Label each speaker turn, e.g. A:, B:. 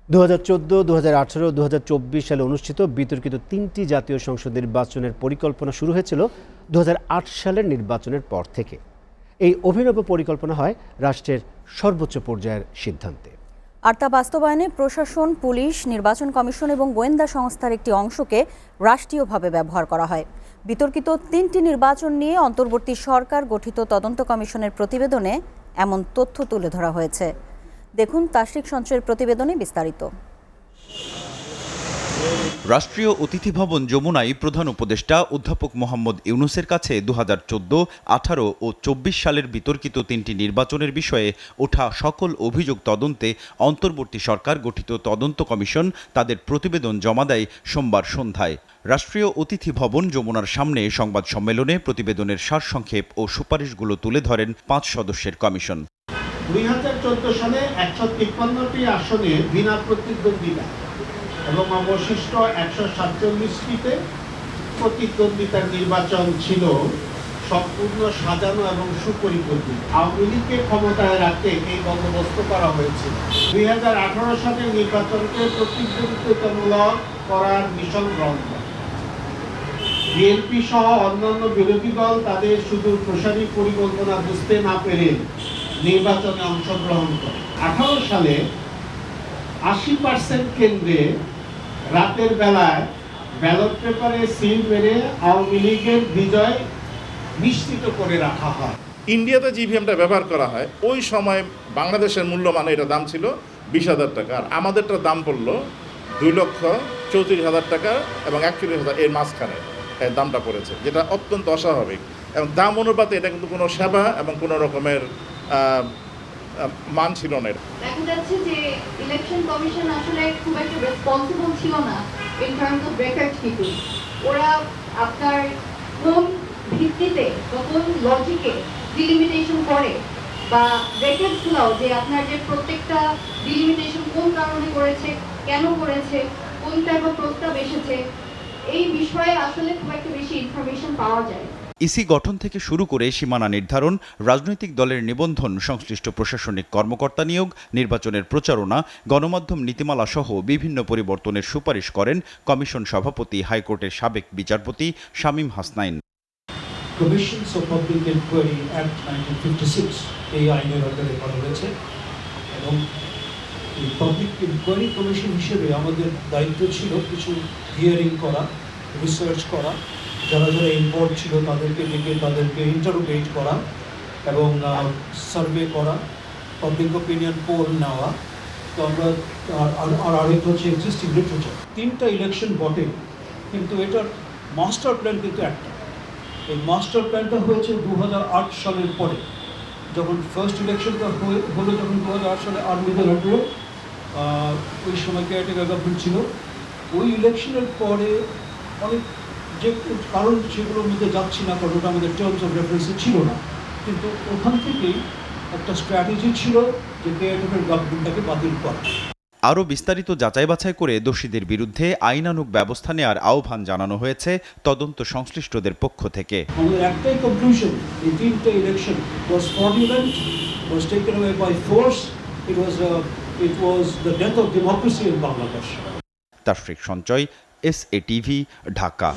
A: 2014, 2018, 2024 সালে অনুষ্ঠিত বিতর্কিত 3টি জাতীয় সংসদ নির্বাচনের পরিকল্পনা শুরু হয়েছিল 2008 সালের নির্বাচনের পর থেকে। এই অভিনব পরিকল্পনা হয় রাষ্ট্রের সর্বোচ্চ পর্যায়ের সিদ্ধান্তে।
B: আর তা বাস্তবায়নে প্রশাসন, পুলিশ, নির্বাচন কমিশন এবং গোয়েন্দা সংস্থার একটি অংশকে রাষ্ট্রীয়ভাবে ব্যবহার করা হয়। বিতর্কিত 3টি নির্বাচন নিয়ে অন্তর্বর্তী সরকার গঠিত তদন্ত কমিশনের প্রতিবেদনে এমন তথ্য তুলে ধরা হয়েছে। দেখুন তাশরিক সঞ্চয়ের প্রতিবেদনে বিস্তারিত।
C: রাষ্ট্রীয় অতিথি ভবন যমুনায় প্রধান উপদেষ্টা অধ্যাপক মোহাম্মদ ইউনূসের কাছে 2014, 18 ও 24 সালের বিতর্কিত 3টি নির্বাচনের বিষয়ে ওঠা সকল অভিযোগ তদন্তে অন্তর্বর্তী সরকার গঠিত তদন্ত কমিশন তাদের প্রতিবেদন জমা দেয় সোমবার সন্ধ্যায়। রাষ্ট্রীয় অতিথি ভবন যমুনার সামনে সংবাদ সম্মেলনে প্রতিবেদনের সারসংক্ষেপ ও সুপারিশগুলো তুলে ধরেন 5 সদস্যের কমিশন।
D: 2014 সালে 153টি আসনে বিনা প্রতিদ্বন্দ্বিতা এবং অবশিষ্ট 147টিতে প্রতিদ্বন্দ্বিতার নির্বাচন ছিল সম্পূর্ণ সাজানো এবং সুপরিকল্পিত। আওয়ামী লীগকে ক্ষমতায় রাখতে এই বন্দোবস্ত করা হয়েছিল। 2018 সালের নির্বাচনকে প্রতিদ্বন্দ্বিতামূলক করার মিশন গ্রহণ করে বিএনপি সহ অন্যান্য বিরোধী দল তাদের শুধু প্রসারী পরিকল্পনা বুঝতে না পেরে নির্বাচনে অংশগ্রহণ করে। 18 সালে 80% কেন্দ্রে রাতের বেলায় ব্যালট পেপারে সিল মেরে আওয়ামী লীগের বিজয় নিশ্চিত করে রাখা হয়।
E: ইন্ডিয়াতে যে ইভিএমটা ব্যবহার করা হয় ওই সময় বাংলাদেশের মূল্য মানে এটা দাম ছিল 20,000 টাকা, আর আমাদেরটার দাম পড়লো 2,34,000 টাকা এবং 41,000 এর মাঝখানে দামটা পড়েছে, যেটা অত্যন্ত অস্বাভাবিক। এবং দাম অনুপাতে এটা কিন্তু কোনো সেবা এবং কোনো রকমের মান ছিল না।
F: দেখা যাচ্ছে যে ইলেকশন কমিশন আসলে খুব একটা রেসপন্সিবল ছিল না in terms of record keeping. ওরা আপনার কোন ভিত্তিতে বা কোন লজিকে ডিলিমিটেশন করে বা রেকর্ডসগুলোও যে আপনার যে প্রত্যেকটা ডিলিমিটেশন কোন কারণে করেছে, কেন করেছে, কোন টাইপ অফ প্রস্তাব এসেছে, এই বিষয়ে আসলে খুব একটা বেশি ইনফরমেশন পাওয়া যায়।
C: ইসি গঠন থেকে শুরু করে সীমানা নির্ধারণ, রাজনৈতিক দলের নিবন্ধন, সংশ্লিষ্ট প্রশাসনিক কর্মকর্তা নিয়োগ, নির্বাচনের প্রচারণা, গণমাধ্যম নীতিমালা সহ বিভিন্ন পরিবর্তনের সুপারিশ করেন কমিশন সভাপতি হাইকোর্টের সাবেক বিচারপতি Shamim Hasnain.
G: Commissions of public enquiry act 1956 এই আইনের আন্ডারে করা হয়েছে এবং এই পাবলিক এনকোয়ারি কমিশন হিসেবে আমাদের দায়িত্ব ছিল কিছু হিয়ারিং করা, রিসার্চ করা, যারা যারা ইনভলভ ছিল তাদেরকে ইন্টারোগেট করা এবং সার্ভে করা, পাবলিক ওপিনিয়ন পোল নেওয়া। তো আমরা আরেকটা হচ্ছে এক্সিস্টিং লিটারেচার। 3টা ইলেকশন বটে, কিন্তু এটার মাস্টার প্ল্যান কিন্তু একটা। এই মাস্টার প্ল্যানটা হয়েছে 2008 সালের পরে, যখন ফার্স্ট ইলেকশনটা হলো, যখন 2008 সালে আর্মিদের আন্ডারে ওই সময় কেয়ারটেকার গভর্নমেন্ট ছিল। ওই ইলেকশনের পরে অনেক যে কারণ সেগুলোর মধ্যে যাচ্ছি না, কারণ ওটা আমাদের টার্মস অফ রেফারেন্সে ছিল না, কিন্তু ওখান থেকেই একটা স্ট্র্যাটেজি ছিল যে কেয়ারটেকার গভর্নমেন্টটাকে বাতিল করা।
C: আরও বিস্তারিত যাচাই বাছাই করে দোষীদের বিরুদ্ধে আইনানুগ ব্যবস্থা নেওয়ার আহ্বান জানানো হয়েছে তদন্ত সংশ্লিষ্টদের পক্ষ থেকে।
G: আমাদের একটাই কনক্লুশন, এই 3টা election was fraudulent, was taken away by force, it was the death of democracy in Bangladesh.
C: Tashrik Sanchoy, SA TV, Dhaka.